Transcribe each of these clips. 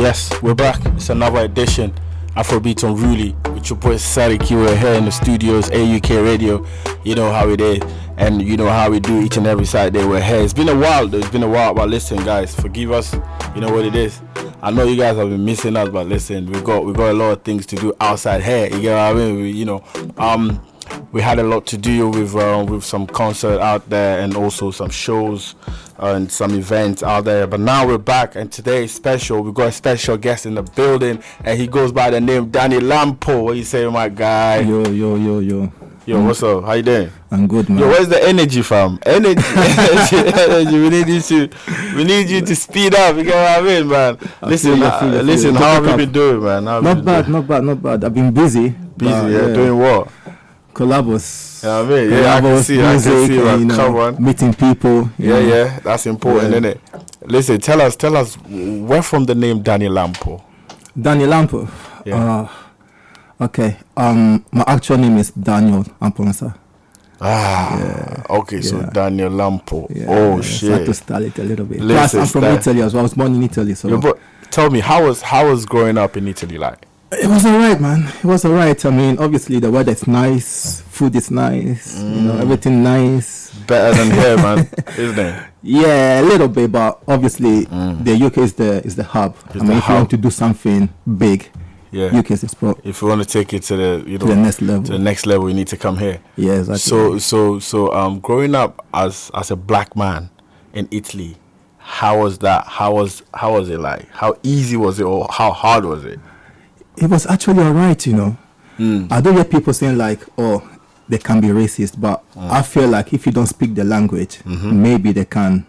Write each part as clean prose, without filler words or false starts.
Yes, we're back. It's another edition, Afrobeatz Unruly, with your boy Sariki. We're here in the studios, AUK Radio. You know how it is, and you know how we do each and every Saturday. We're here. It's been a while, though. It's been a while, but listen, guys, forgive us. You know what it is. I know you guys have been missing us, but listen, we got a lot of things to do outside here. You get what I mean? We had a lot to do with some concert out there and also some shows and some events out there. But now we're back, and today is special. We got a special guest in the building, and he goes by the name Danny LAMPO. What you say, my guy? Yo. Yo, what's up? How you doing? I'm good, man. Yo, where's the energy from? Energy. We need you to speed up. You get what I mean, man? Listen, how have you been doing, man? Not bad. I've been busy. Doing what? Collabos. Yeah, I mean, I can see, man. Come on. Meeting people. Yeah, that's important, isn't it? Listen, tell us, where from the name Danny LAMPO? Danny LAMPO? Yeah. Okay. My actual name is Daniel Amponsa. Okay, so Daniel LAMPO. Yeah, Shit. I had to style it a little bit. Listen, plus, I'm from Italy as well. I was born in Italy, so. Tell me, how was growing up in Italy like? It was alright, man. It was alright. I mean, obviously the weather is nice, food is nice, everything nice. Better than here, man, isn't it? Yeah, a little bit, but obviously the UK is the hub. If you want to do something big, UK is the spot. If you want to take it to the the next level, you need to come here. Yeah, exactly. So growing up as a black man in Italy, how was that? How was it like? How easy was it, or how hard was it? It was actually alright, I don't hear people saying like, they can be racist, but I feel like if you don't speak the language, maybe they can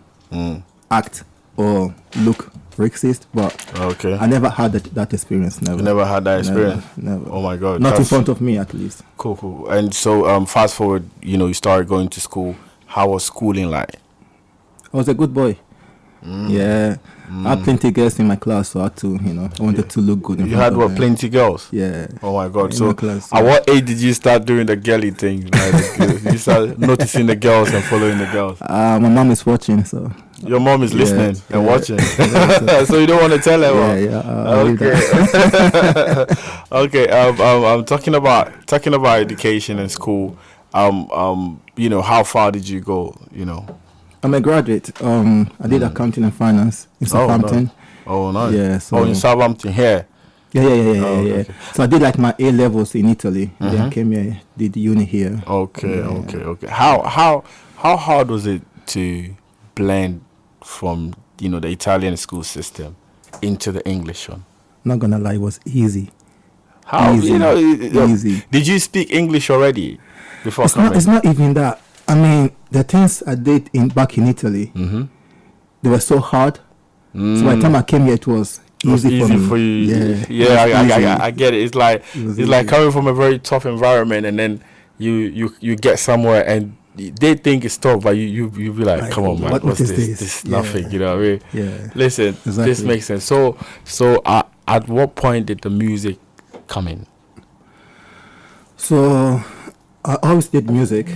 act or look racist, but I never had that experience. Never. You never had that experience? Never. Oh my God. Not in front of me, at least. Cool. And so fast forward, you started going to school. How was schooling like? I was a good boy. Yeah. I had plenty of girls in my class, so I had to, I wanted to look good. You had what, plenty girls? Yeah. Oh my God. In So, my class, at what age did you start doing the girly thing? Like, you start noticing the girls and following the girls? My mom is watching, so. Your mom is listening and watching. So you don't want to tell her? Okay. I'm talking about education and school. How far did you go? I'm a graduate. I did accounting and finance in Southampton. Oh, nice. Yeah. So in Southampton here. Yeah. Okay. So I did like my A levels in Italy. Then I came here, did uni here. Okay. How hard was it to blend from the Italian school system into the English one? Not gonna lie, it was easy. How easy? Did you speak English already before coming? It's not even that. I mean, the things I did back in Italy, they were so hard. So by the time I came here, it was easy for you. Yeah, I get it. It's like coming from a very tough environment, and then you get somewhere and they think it's tough, but you be like, come on, man, what's this? This is nothing. You know what I mean? Yeah. Listen, exactly. This makes sense. So at what point did the music come in? So I always did music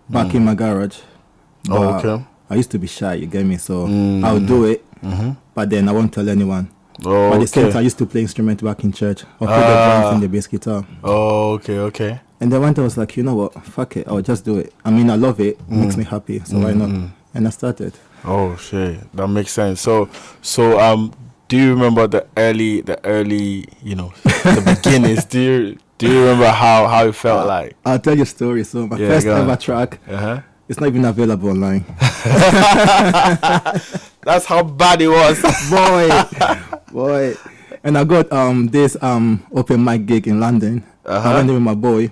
back in my garage. Okay. I used to be shy, you get me? So I would do it, but then I won't tell anyone. But at the same time, I used to play instrument back in church. Or play the drums and the bass guitar. Okay. And then one day I was like, you know what? Fuck it. I'll just do it. I mean, I love it. It makes me happy. So why not? And I started. Oh, shit. That makes sense. So do you remember the early, the beginnings? Do you remember how it felt like? I'll tell you a story. So my first ever track, it's not even available online. That's how bad it was. Boy. And I got this open mic gig in London. I went there with my boy.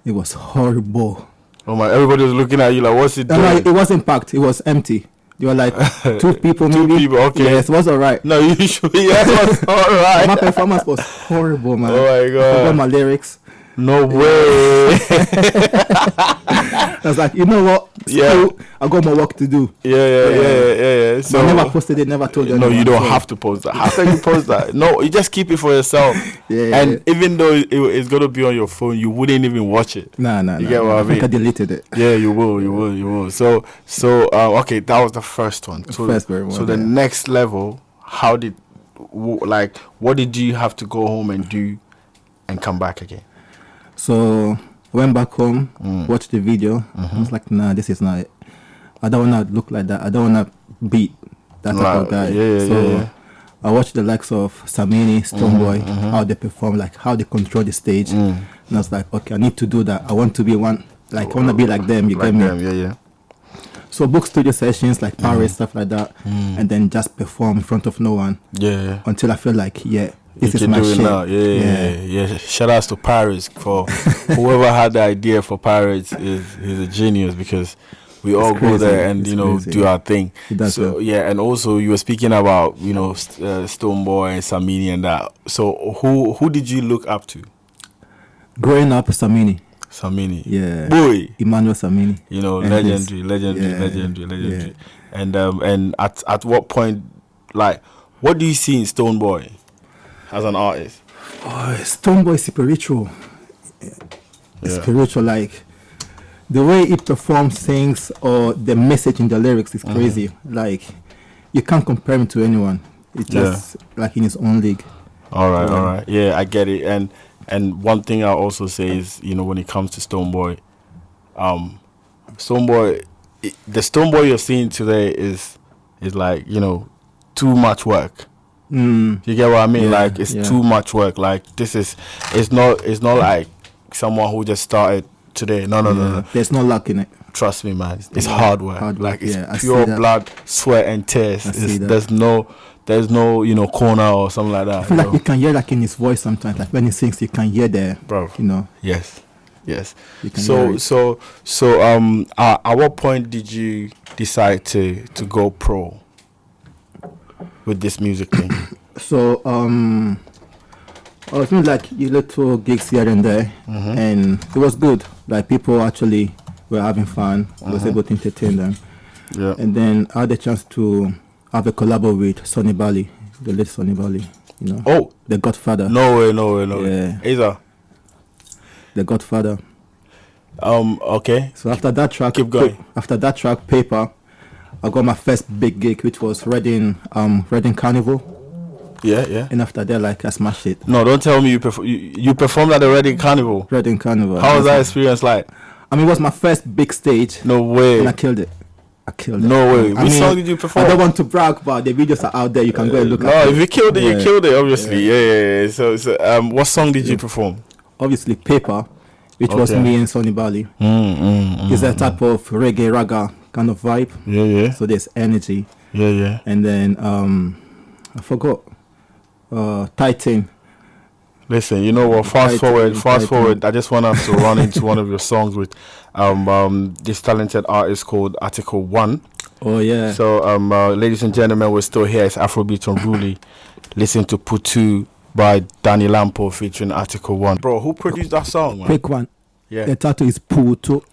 It was horrible. Oh my! Everybody was looking at you like, what's it doing? No, it wasn't packed. It was empty. You were like 2 people, maybe. 2 people, okay. Yes, it was alright. No, you should. Yeah, it was alright. My performance was horrible, man. Oh my God! I forgot my lyrics. No way. I was like, you know what? Still, I got more work to do. Yeah. So I never posted it, never told you. No, you don't have to post that. How can you post that? No, you just keep it for yourself. And even though it's gonna be on your phone, you wouldn't even watch it. Nah. You get what I mean? think I deleted it. Yeah, you will. So okay, that was the first one. First very one. So the next level, how did like, what did you have to go home and do and come back again? So I went back home, watched the video. I was like, nah, this is not it. I don't want to look like that. I don't want to beat that type of guy. So I watched the likes of Samini, Stoneboy, how they perform, like how they control the stage. And I was like, okay, I need to do that. I want to be one, like, I want to be like them, you get me? So book studio sessions, like Paris, stuff like that, and then just perform in front of no one. Until I feel like, this is my shit. Yeah. Shout outs to Paris for whoever had the idea for Paris he's a genius, because we all go there and do our thing. So and also you were speaking about Stoneboy and Samini and that. So who did you look up to? Growing up, Samini. Boy, Emmanuel Samini. Legendary. And at what point, like, what do you see in Stoneboy as an artist? Stoneboy is spiritual. Spiritual, like the way he performs things or the message in the lyrics is crazy. Like, you can't compare him to anyone. It's just like in his own league. All right. Yeah, I get it. And one thing I also say is, when it comes to Stoneboy, the Stoneboy you're seeing today is like, too much work. You get what I mean? Like, it's too much work. Like, it's not like someone who just started today. No. There's no luck in it. Trust me, man. It's hard work. Like, it's pure blood, sweat, and tears. There's no corner or something like that. I feel like you can hear, like, in his voice sometimes, like when he sings, you can hear the, bro. Yes. So at what point did you decide to go pro with this music thing? So I was doing like little gigs here and there, and it was good. Like, people actually were having fun. I was able to entertain them. And then I had the chance to have a collab with Sonny Bali, the late Sonny Bali, Oh, the Godfather. No way. Either. The Godfather. Okay. So after that track, keep going. After that track, Paper, I got my first big gig, which was Reading Carnival. Yeah. And after that, like, I smashed it. No, don't tell me you performed at the Reading Carnival. Reading Carnival. How was that experience like? I mean, it was my first big stage. No way. And I killed it. No way. Which song did you perform? I don't want to brag, but the videos are out there. You can go and look at it. No, if you killed it, you killed it, obviously. Yeah. So, what song did you perform? Obviously, Paper, which was me and Sonny Bali. It's a type of reggae, raga kind of vibe. Yeah. So there's energy. Yeah. And then, I forgot. Titan. Listen, you know what? Fast forward. I just want us to run into one of your songs with this talented artist called Article 1. Oh yeah. So ladies and gentlemen, we're still here. It's Afrobeatz Unruly. Listen to Putu by Danny Lampo featuring Article 1. Bro, who produced that song, man? Quick one. Yeah. The title is Putu.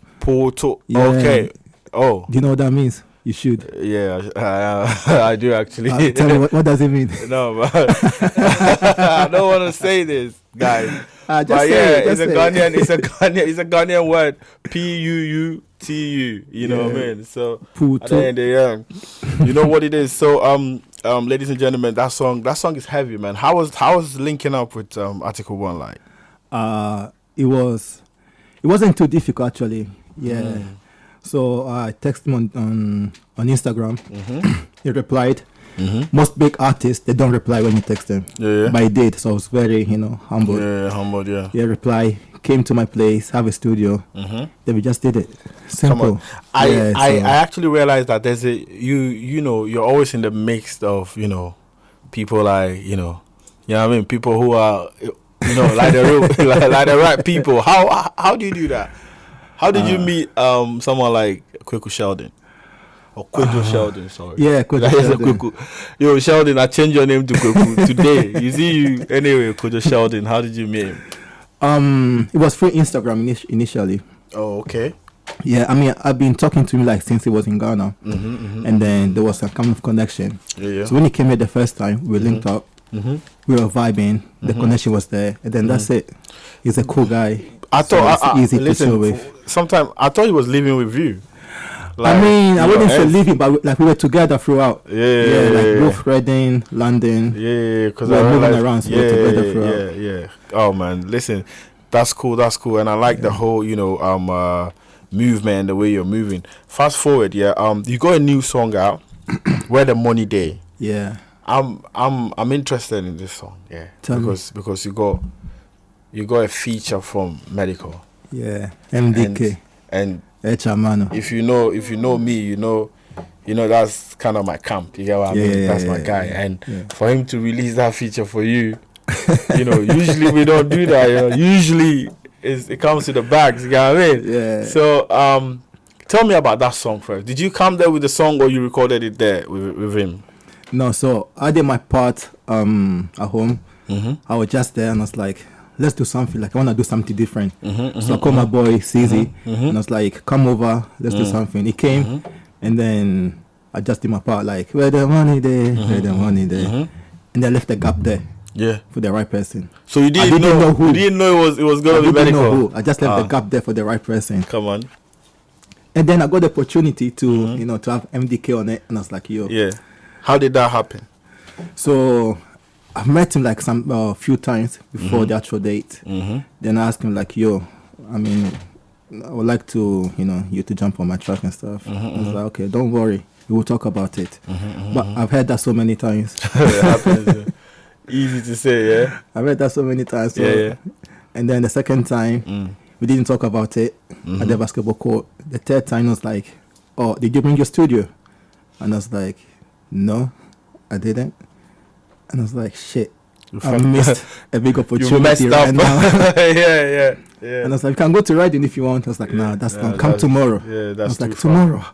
Yeah. Okay. Oh. Do you know what that means? You should. Yeah, I do actually. Tell me, what does it mean? No, but I don't want to say this, guys. It's a Ghanaian word. Puutu. You know what I mean? So Putu. At the end of the day, you know what it is. So ladies and gentlemen, that song is heavy, man. How was linking up with Article 1 like? It wasn't too difficult actually. Yeah. So I texted him on Instagram. He replied. Most big artists, they don't reply when you text them. But he did, so I was very, humbled. Yeah, humbled, yeah. He replied, came to my place, have a studio. Then we just did it. Simple. I actually realized that there's you're always in the mix of, people like, you know what I mean? People who are, like the real, like the right people. How do you do that? How did you meet someone like Kweku Sheldon? Or Kweku Sheldon, sorry. Yeah, Kweku Sheldon. Yo, Sheldon, I changed your name to Kweku today. You see you anyway, Kweku Sheldon. How did you meet him? It was through Instagram initially. Oh, okay. Yeah, I mean, I've been talking to him like since he was in Ghana, and then there was a kind of connection. Yeah. So when he came here the first time, we linked up. We were vibing. The connection was there, and then that's it. He's a cool guy. I thought it's easy to chill with. Sometimes I thought he was living with you. I mean, I wouldn't say ends. living, but like we were together throughout. Like both Reading, London. Because we were moving around, so we were together throughout. Oh man, listen, that's cool, and I like the whole, movement and the way you're moving. Fast forward, you got a new song out, Where the Money Day. Yeah. I'm interested in this song, because you got a feature from Medical. Yeah, MDK and Echamano. If you know me, you know that's kind of my camp. You get what I mean? That's my guy. And for him to release that feature for you, usually we don't do that. Usually it comes to the bags. You get what I mean? Yeah. So tell me about that song first. Did you come there with the song, or you recorded it there with him? No, so I did my part at home. I was just there and I was like, let's do something. Like, I want to do something different. So I called my boy CZ and I was like, come over, let's do something. He came and then I just did my part, like, where the money there, where the money there. And I left the gap there. Yeah, for the right person. So you didn't know who? You didn't know it was gonna be Medical. I just left the gap there for the right person. Come on. And then I got the opportunity to to have MDK on it, and I was like, yo. Yeah. How did that happen? So I've met him like some few times before the actual date. Then I asked him like, yo, I mean, I would like to, you to jump on my track and stuff. I was like, okay, don't worry, we will talk about it. But I've heard that so many times. It happens. Easy to say, yeah. I've heard that so many times. So. And then the second time, we didn't talk about it at the basketball court. The third time, I was like, oh, did you bring your studio? And I was like, no, I didn't. And I was like, shit, I missed a big opportunity right now. yeah. And I was like, you can go to Riding if you want. I was like, nah, that's not. Come tomorrow. Yeah, that's I was like, far. tomorrow.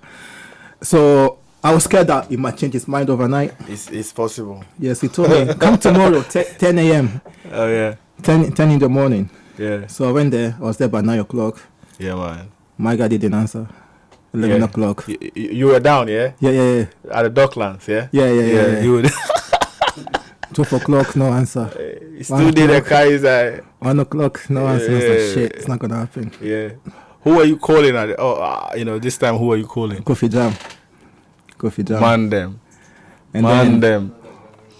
So I was scared that he might change his mind overnight. It's possible. Yes, he told me, come tomorrow, 10 a.m. Oh, yeah. 10 in the morning. Yeah. So I went there. I was there by 9 o'clock. Yeah, man. My guy didn't answer. 11 o'clock. You were down, yeah? Yeah. At the Docklands, yeah? Yeah. You would 12 o'clock, no answer. You still did a guys. 1 o'clock, no answer. I was like, shit, it's not going to happen. Yeah. Who are you calling at? This time, who are you calling? Coffee Jam. Man them. And Man then them.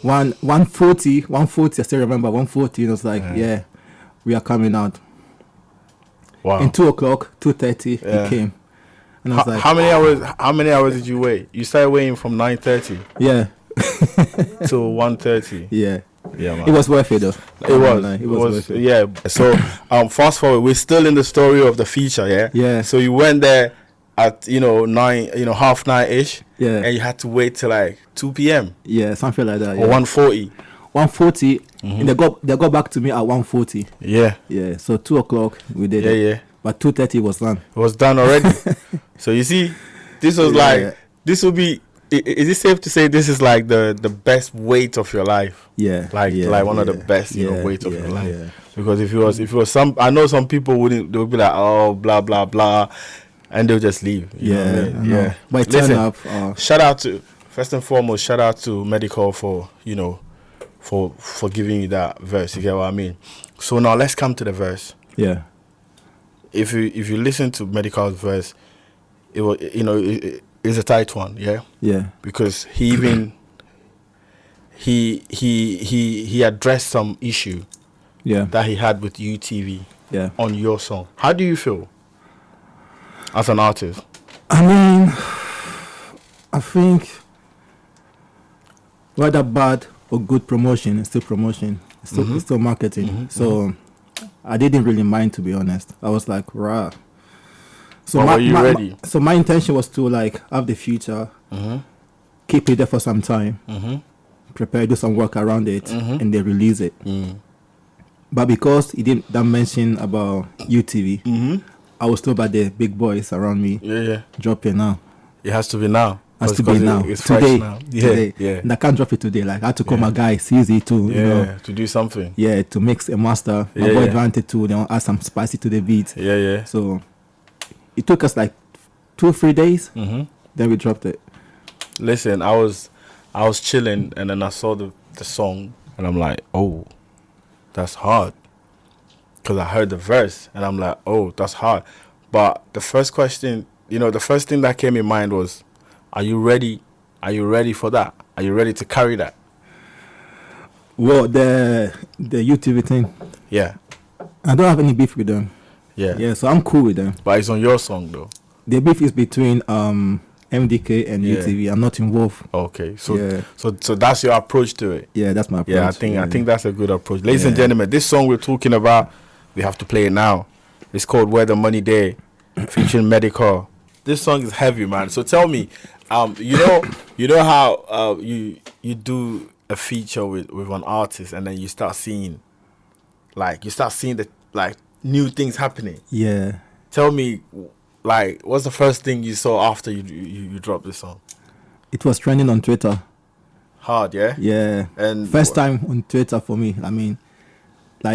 140, I still remember 140. It was like, yeah, we are coming out. Wow. And 2 o'clock, 2:30, he came. And I was like, how many hours did you wait? You started waiting from 9:30. Yeah. to 1:30. Yeah. Yeah, man. It was worth it though. It was worth it. Yeah. So fast forward, we're still in the story of the feature, yeah? Yeah. So you went there at 9, 9:30ish. Yeah. And you had to wait till like 2 p.m. Yeah, something like that. Or 1:40. 1:40. And they got back to me at 1:40. Yeah. Yeah. So 2 o'clock we did it. Yeah. But 2:30 was done. It was done already. So you see, this was this will be. Is it safe to say this is like the best wait of your life? Yeah. Like one of the best wait of your life. Yeah. Because if it was some, I know some people wouldn't. They would be like, oh, blah blah blah, and they'll just leave. You know what I mean? Yeah. But listen, turn up. Shout out to shout out to Medical for for giving you that verse. You get what I mean? So now let's come to the verse. Yeah. If you listen to Medical's verse, it was it's a tight one, yeah. Yeah. Because he even he addressed some issue. Yeah. That he had with UTV. Yeah. On your song, how do you feel as an artist? I mean, I think whether bad or good promotion, it's still promotion. It's still marketing. So I didn't really mind, to be honest. I was like, rah. So were you ready? So my intention was to like have the future, keep it there for some time, prepare, do some work around it, and then release it. But because he didn't mention about UTV, I was told by the big boys around me, drop it now. It has to be now. Has to be now. It's today. now. Today. Yeah. And I can't drop it today. Like I had to call my guy CZ to to do something. Yeah, to mix a master. My boy wanted to add some spicy to the beat. Yeah. So it took us like 2-3 days. Then we dropped it. Listen, I was chilling and then I saw the song and I'm like, oh, that's hard. Because I heard the verse and I'm like, oh, that's hard. But the first question the first thing that came in mind was, are you ready? Are you ready for that? Are you ready to carry that? Well, the UTV thing. Yeah. I don't have any beef with them. Yeah. Yeah, so I'm cool with them. But it's on your song though. The beef is between MDK and UTV. I'm not involved. Okay. So that's your approach to it. Yeah, that's my approach. Yeah, I think that's a good approach. Ladies and gentlemen, this song we're talking about, we have to play it now. It's called Where the Money Day, featuring Medical. This song is heavy, man. So tell me, you know how you do a feature with an artist, and then you start seeing the new things happening. Yeah. Tell me, what's the first thing you saw after you dropped this song? It was trending on Twitter. Hard, yeah? Yeah. And first time on Twitter for me. I mean,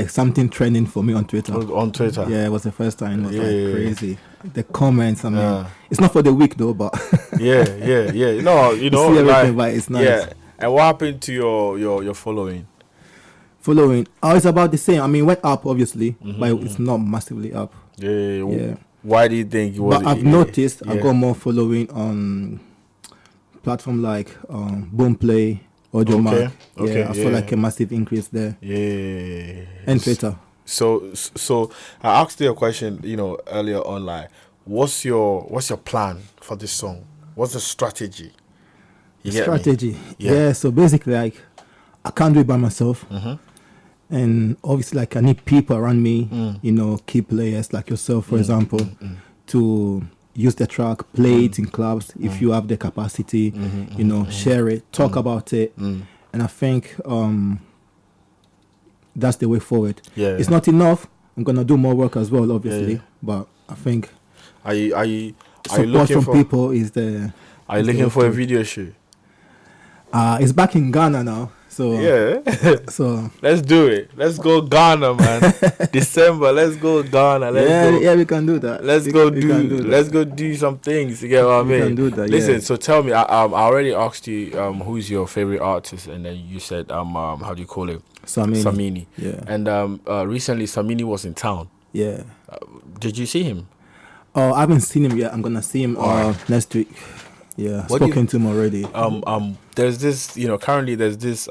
something trending for me on Twitter. On Twitter? Yeah, it was the first time. It was crazy. The comments, I mean, it's not for the week though, but yeah. No, you see everything, but it's nice. Yeah. And what happened to your following? It's about the same. I mean, it went up obviously, but it's not massively up. Yeah. Why do you think it was? But I've noticed I got more following on platform like Boomplay, Audiomack. Okay. I saw a massive increase there. Yeah. And Twitter. So I asked you a question, earlier on, what's your plan for this song? What's the strategy? Strategy. Yeah. So basically, I can't do it by myself. And obviously, I need people around me, key players like yourself, for example, to use the track, play it in clubs if you have the capacity, share it, talk about it. And I think that's the way forward. Yeah. It's not enough. I'm going to do more work as well, obviously. But I think support from people is the... Are you looking for a video shoot? It's back in Ghana now. So yeah, so let's do it. Let's go Ghana, man. December, let's go Ghana. Yeah, we can do that. Let's go do some things. You get what I mean? We can do that. Listen, so tell me, I already asked you who's your favorite artist, and then you said how do you call it? Samini. Yeah. And recently Samini was in town. Yeah. Did you see him? Oh, I haven't seen him yet. I'm gonna see him next week. Yeah, spoken to him already. There's this, currently there's this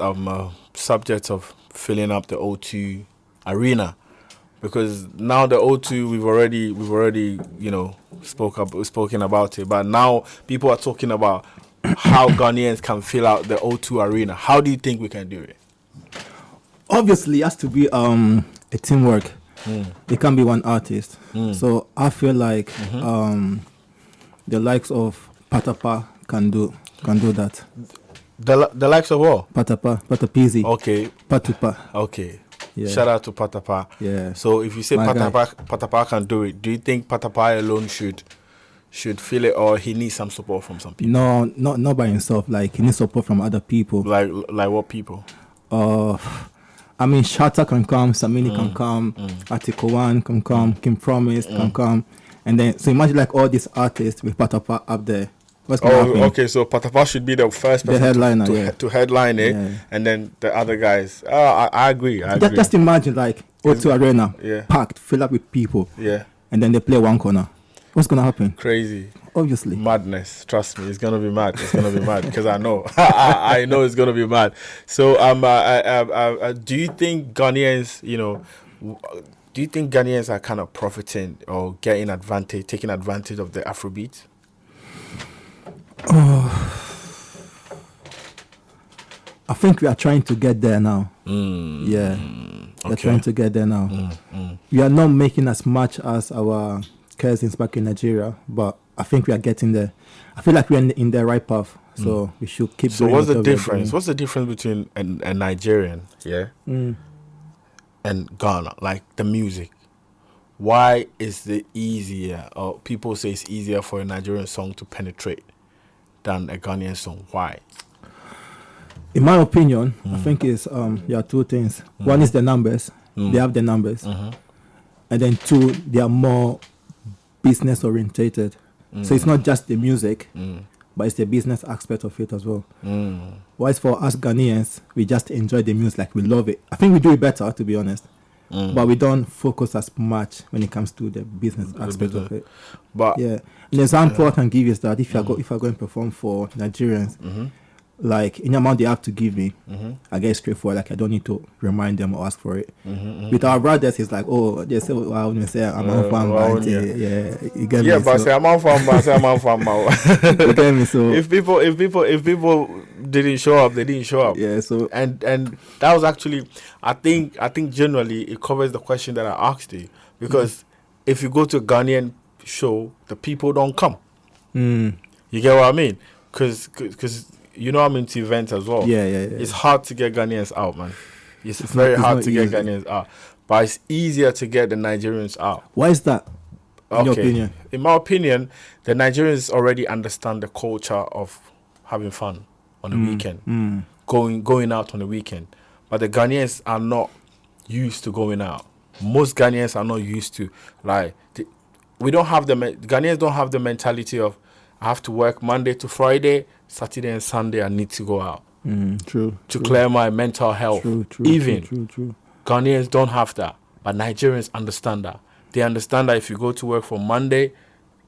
subject of filling up the O2 arena, because now the O2 we've already spoken about it, but now people are talking about how Ghanaians can fill out the O2 arena. How do you think we can do it? Obviously, it has to be a teamwork. It can't be one artist. So I feel like the likes of Patapa can do that. The likes of what? Patapizi. Okay. Patupa. Okay. Yeah. Shout out to Patapa. Yeah. So if you say Patapa can do it, do you think Patapa alone should feel it, or he needs some support from some people? No, not by himself. He needs support from other people. Like what people? I mean, Shatta can come, Samini can come, Article 1 can come, Kim Promise can come, and then so imagine all these artists with Patapa up there. What's going to happen? Okay, so Patapa should be the first person to headline it, and then the other guys. I agree. Just imagine O2 Arena packed, filled up with people, and then they play one corner. What's going to happen? Crazy. Obviously. Madness. Trust me, it's going to be mad. It's going to be mad because I know. I know it's going to be mad. So do you think Ghanaians, do you think Ghanaians are kind of profiting or taking advantage of the Afrobeat? I think we are trying to get there now. Yeah. We're trying to get there now. We are not making as much as our cousins back in Nigeria, but I think we are getting there. I feel like we're in the right path, so we should keep doing. So what's the difference? What's the difference between a Nigerian, and Ghana, the music? Why is it easier, or people say it's easier for a Nigerian song to penetrate than a Ghanaian song? Why? In my opinion, I think there are two things. One is the numbers. They have the numbers. And then two, they are more business orientated. So it's not just the music, but it's the business aspect of it as well. Whereas for us Ghanaians, we just enjoy the music, we love it. I think we do it better, to be honest. but we don't focus as much when it comes to the business aspect of it. But yeah, an example I can give is that if I go and perform for Nigerians, like in the amount they have to give me, I get straightforward. Like I don't need to remind them or ask for it. With our brothers, it's like, oh, they say, well, when you say I'm on farm, yeah, you get me. Yeah, but say I'm on farm, You get me? So if people didn't show up, they didn't show up. Yeah. So and that was actually, I think generally it covers the question that I asked you, because if you go to a Ghanaian show, the people don't come. You get what I mean? Because you know I'm into events as well. Yeah. It's hard to get Ghanaians out, man. It's very hard to get Ghanaians out. But it's easier to get the Nigerians out. Why is that, in your opinion? In my opinion, the Nigerians already understand the culture of having fun on the weekend. Going out on the weekend. But the Ghanaians are not used to going out. Most Ghanaians are not used to, like, Ghanaians don't have the mentality of, I have to work Monday to Friday, Saturday and Sunday I need to go out. True. To clear my mental health. True. Ghanaians don't have that, but Nigerians understand that. They understand that if you go to work from Monday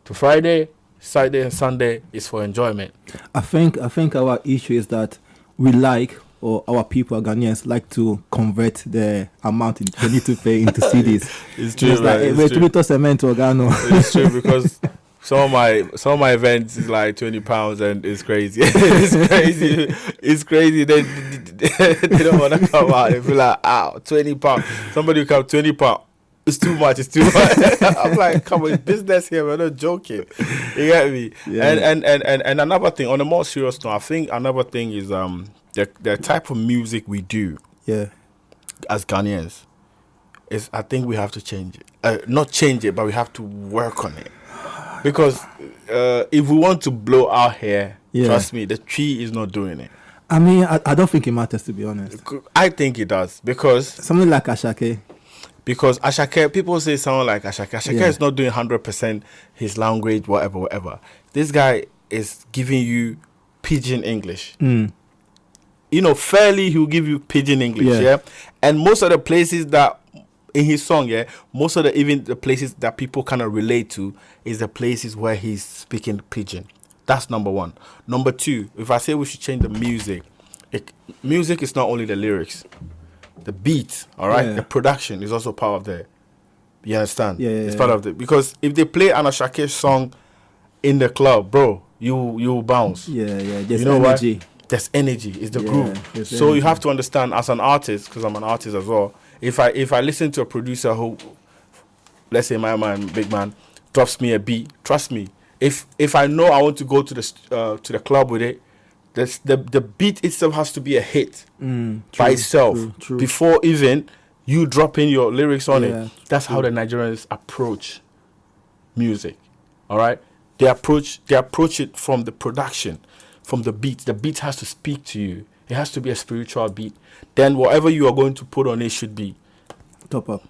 to Friday, Saturday and Sunday is for enjoyment. I think our issue is that we like, or our people, Ghanaians, like to convert the amount they need to pay into CDs. It's true, right? It's true, because some of my events is like £20 and it's crazy. It's crazy. They don't want to come out. They feel like, £20. Somebody will come, £20. It's too much. I'm like, come on, business here. We're not joking. You get me? Yeah. And another thing, on a more serious note, I think another thing is the type of music we do. Yeah. As Ghanaians, is I think we have to change it. Not change it, but we have to work on it. Because if we want to blow our hair, trust me, the tree is not doing it. I mean, I don't think it matters, to be honest. I think it does, because something like Ashake. Because Ashake, people say someone like Ashake. Ashake is not doing 100% his language, whatever. This guy is giving you pidgin English. You know, fairly he'll give you pidgin English, yeah? And most of the places that in his song, most of even the places that people kind of relate to is the places where he's speaking pidgin. That's number one. Number two, if I say we should change the music, music is not only the lyrics. The beat, all right? The production is also part of the... You understand? It's part of the... Because if they play an Ashake song in the club, bro, you bounce. There's you know energy. Why? There's energy. It's the groove. So you have to understand, as an artist, because I'm an artist as well, if I listen to a producer who, let's say my man, big man, drops me a beat, trust me, if I know I want to go to the club with it, the beat itself has to be a hit by itself true. Before even you dropping your lyrics on it. That's how the Nigerians approach music. All right, they approach it from the production, from the beat. The beat has to speak to you. It has to be a spiritual beat. Then whatever you are going to put on it should be top up.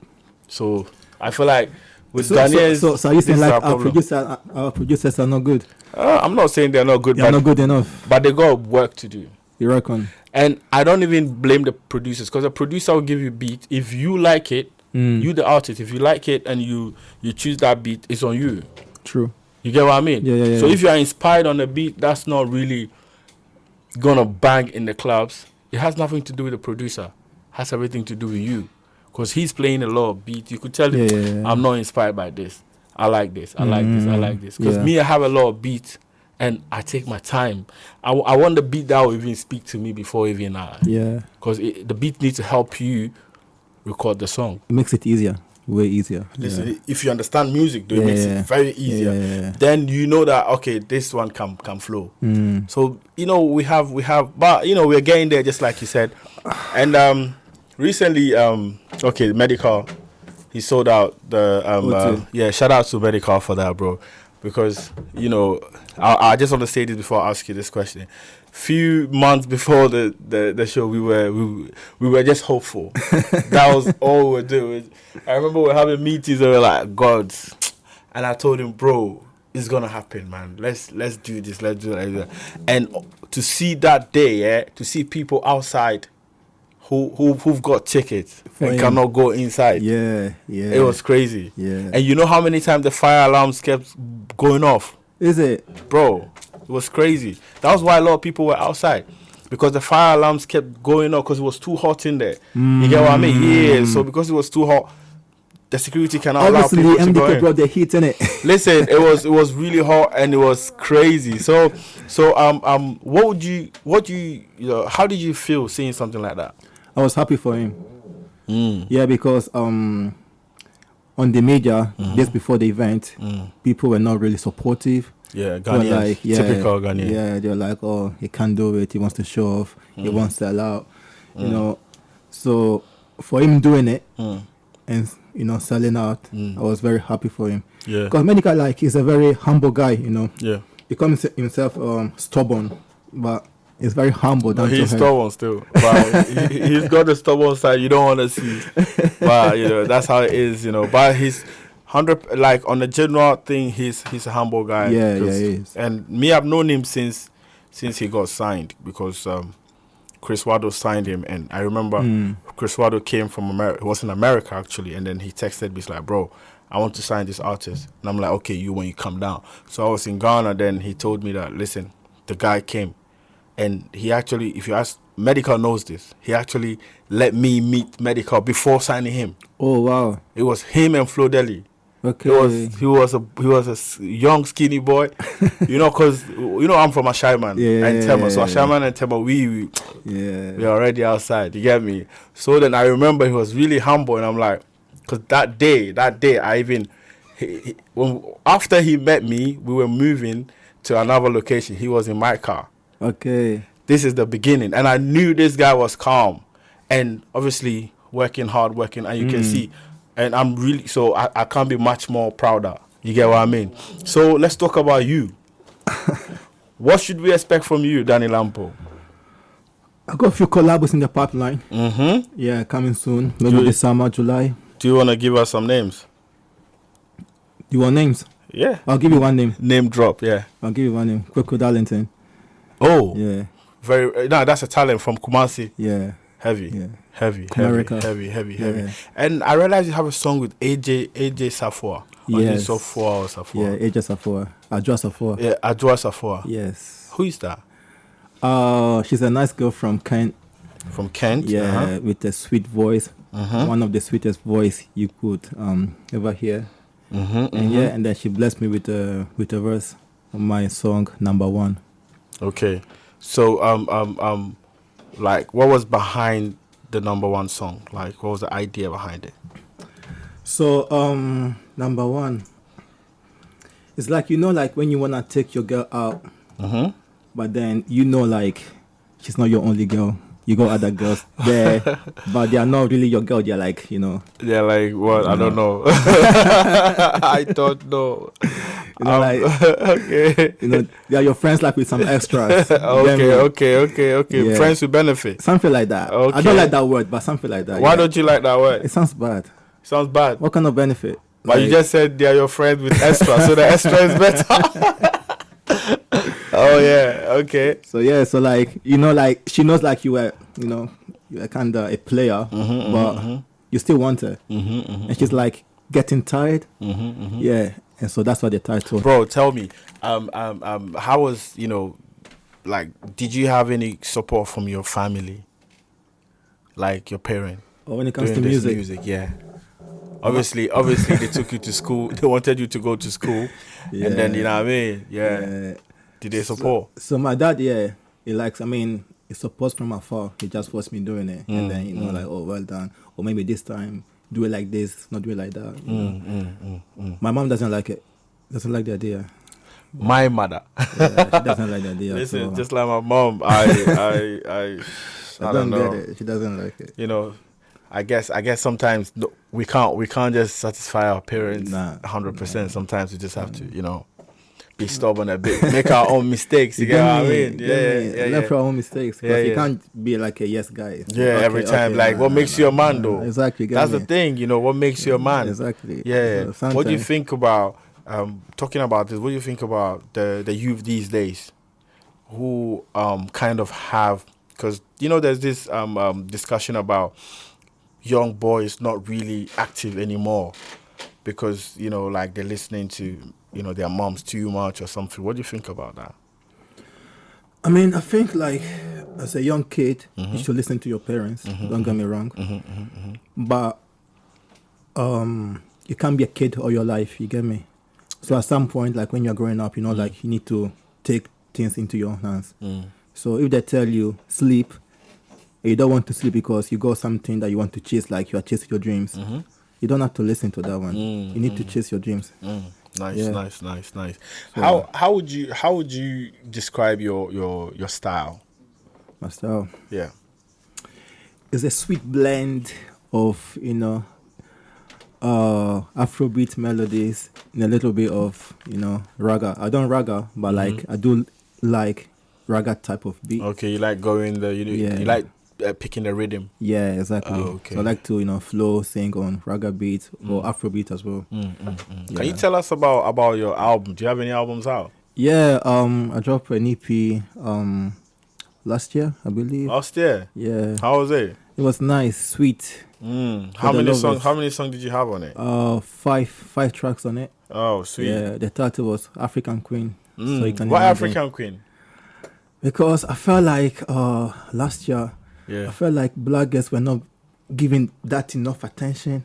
So I feel like with Ghanaians, so you saying like our producers are not good? I'm not saying they're not good. They're not good enough. But they got work to do. You reckon? And I don't even blame the producers, because the producer will give you beat. If you like it, you the artist, if you like it and you choose that beat, it's on you. True. You get what I mean? Yeah. So if you are inspired on a beat, that's not really gonna bang in the clubs. It has nothing to do with the producer. It has everything to do with you. Because he's playing a lot of beats. You could tell him, I'm not inspired by this. I like this. I like this. Because me, I have a lot of beats and I take my time. I want the beat that will even speak to me before even I. Because the beat needs to help you record the song. It makes it easier. Way easier. Listen, if you understand music, though, it makes it very easier. Then you know that, okay, this one can flow. So, you know, we have, but, you know, we're getting there, just like you said. And recently, Medical, he sold out the, shout out to Medical for that, bro. Because, you know, I just want to say this before I ask you this question. Few months before the show, we were just hopeful. That was all we were doing. I remember we were having meetings and we were like, God. And I told him, bro, it's gonna happen, man. Let's do this. Let's do it. And to see that day, to see people outside who've got tickets For and him. cannot go inside. Yeah. It was crazy. Yeah. And you know how many times the fire alarms kept going off? Is it? Bro, it was crazy. That was why a lot of people were outside. Because the fire alarms kept going off because it was too hot in there. You get what I mean? Yeah. So because it was too hot, the security cannot allow Obviously, people to go MDK in. brought the heat in it. Listen, it was really hot and it was crazy. So what do you know, how did you feel seeing something like that? I was happy for him. Yeah, because on the media, just before the event, people were not really supportive. Yeah, They were Ghanaians. like, Typical Ghanaian. Yeah, they're like, oh, he can't do it. He wants to show off. He wants to allow, you know. So for him doing it and selling out, I was very happy for him. Yeah. Because Medical, like, he's a very humble guy. Yeah. He calls himself stubborn, but he's very humble. No, down to he's earth. stubborn still. But he's got the stubborn side you don't want to see. But that's how it is, But he's 100, like, on the general thing, he's a humble guy. Yeah, he is. And me, I've known him since he got signed, because Chris Wado signed him, and I remember Chris Wado came from America. He was in America actually, and then he texted me, he's like, bro, I want to sign this artist. And I'm like, okay, when you come down. So I was in Ghana, then he told me that, listen, the guy came, and he actually, if you ask, Medical knows this, he actually let me meet Medical before signing him. Oh, wow. It was him and Flo Deli. Okay. He was a young skinny boy, because I'm from Ashaiman and Tema. So Ashaiman and Tema, we are already outside. You get me? So then I remember he was really humble, and I'm like, because that day I even after he met me, we were moving to another location. He was in my car. Okay. This is the beginning, and I knew this guy was calm, and obviously hard working, and you can see. And I'm really, so I can't be much more prouder. You get what I mean? So let's talk about you. What should we expect from you, Danny Lampo? I got a few collabs in the pipeline. Yeah, coming soon. Maybe this summer, July. Do you want to give us some names? You want names? Yeah. I'll give you one name. Name drop, yeah. I'll give you one name. Kweko Darlington. Oh. Yeah. That's a talent from Kumasi. Yeah. Heavy. Yeah. Heavy. Yeah. And I realized you have a song with AJ Safwa. Yes. Safwa. Yeah, AJ Safwa. Ajwa Safwa. Yeah, Ajwa Safwa. Yes. Who is that? She's a nice girl from Kent. From Kent? Yeah, with a sweet voice. One of the sweetest voice you could ever hear. And then she blessed me with a verse on my song Number One. Okay. So like, what was behind the Number One song? Like, what was the idea behind it? So Number One, it's like, like when you wanna take your girl out, but then like she's not your only girl. You got other girls there, but they are not really your girl. They're like, They're like, what? I don't know. I don't know. Like, okay. they are your friends, like with some extras. Okay. Yeah. Friends with benefit. Something like that. Okay. I don't like that word, but something like that. Why don't you like that word? It sounds bad. Sounds bad. What kind of benefit? But you just said they are your friends with extra, so the extra is better. Oh yeah, okay. So like, like she knows like you were kind of a player, but you still want her, and she's like getting tired. Yeah, and so that's what the title. Bro, tell me, how was like, did you have any support from your family, like your parent? Or when it comes to music, yeah. Obviously, they took you to school. They wanted you to go to school, and then you know what I mean. Yeah. Did they support? So my dad, he likes. I mean, he supports from afar. He just forced me doing it, and then like, oh, well done. Or maybe this time do it like this, not do it like that. My mom doesn't like it. Doesn't like the idea. My mother. She doesn't like the idea. Listen, so. Just like my mom, I don't know. Get it. She doesn't like it. I guess sometimes we can't just satisfy our parents 100%. Sometimes we just have to, be stubborn a bit, make our own mistakes. You get what I mean? Yeah. Learn from our own mistakes. Because you can't be like a yes guy. Every time. What makes you a man, though? Exactly. That's the thing. What makes you a man? Exactly. Yeah. So what do you think about talking about this? What do you think about the youth these days, who kind of have Because there's this discussion about young boys not really active anymore because like they're listening to their moms too much or something. What do you think about that? I mean, I think like as a young kid, you should listen to your parents. Don't get me wrong, but you can't be a kid all your life. You get me? So at some point, like when you're growing up, like you need to take things into your hands. So if they tell you sleep, and you don't want to sleep because you got something that you want to chase, like you are chasing your dreams, you don't have to listen to that one. You need to chase your dreams. Nice. So, how would you describe your style? My style, yeah, it's a sweet blend of Afrobeat melodies and a little bit of raga. I don't raga, but like I do like raga type of beat. Okay, you like going you like picking the rhythm. Yeah, exactly. Oh, okay. So I like to flow, sing on raga beat or Afrobeat as well. Yeah. Can you tell us about your album? Do you have any albums out? Yeah, I dropped an EP last year, I believe. Last year? Yeah. How was it? It was nice, sweet. How many songs did you have on it? 5 tracks on it. Oh, sweet. Yeah, the title was African Queen. So you can Why imagine. African Queen? Because I felt like last year, I felt like black girls were not giving that enough attention.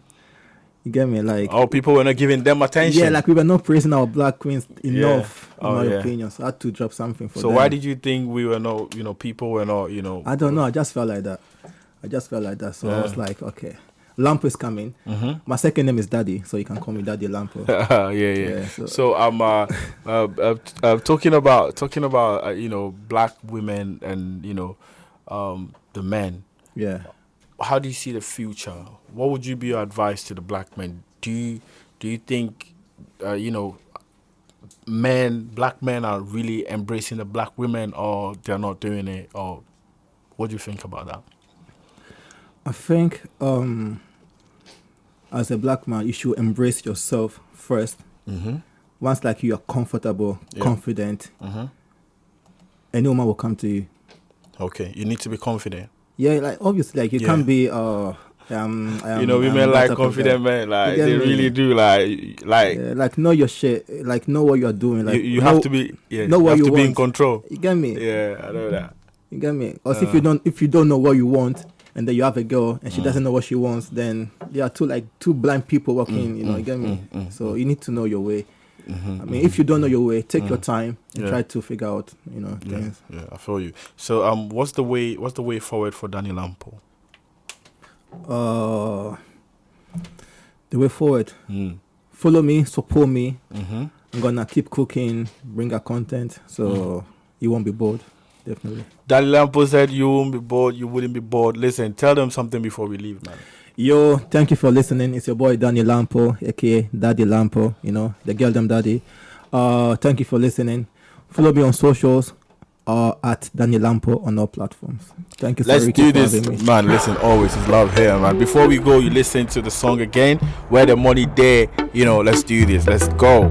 You get me? Like, people were not giving them attention. Yeah, like we were not praising our black queens enough, in my opinion. So I had to drop something for them. So why did you think we were not, people were not, I don't know. I just felt like that. So I was like, okay, LAMPO is coming. My second name is Daddy, so you can call me Daddy LAMPO. So I'm talking about black women and the men. Yeah. How do you see the future? What would you be your advice to the black men? Do you think black men are really embracing the black women, or they're not doing it? Or what do you think about that? I think as a black man, you should embrace yourself first. Once like you are comfortable, confident, any woman will come to you. Okay, you need to be confident. Yeah, like obviously, like you can't be. Women like confident men, like they really do, like know your shit, like know what you are doing. Like you have to be, know what you want. Be in control. You get me? Yeah, I know that. You get me? Or if you don't know what you want, and then you have a girl and she doesn't know what she wants, then there are two blind people walking. You get me? So you need to know your way. I mean, if you don't know your way, take your time and try to figure out, things. Yeah, I feel you. So, what's the way forward for Danny LAMPO? The way forward. Follow me, support me. I'm gonna keep cooking, bring out content, so you won't be bored. Definitely. Danny LAMPO said you won't be bored. You wouldn't be bored. Listen, tell them something before we leave, man. Yo, thank you for listening. It's your boy Danny LAMPO, aka Daddy LAMPO. The girl them daddy. Thank you for listening. Follow me on socials at Danny LAMPO on all platforms. Thank you. Let's Sariki do this, man. Listen, always is love here, man. Before we go, you listen to the song again. Where the money there, let's do this. Let's go.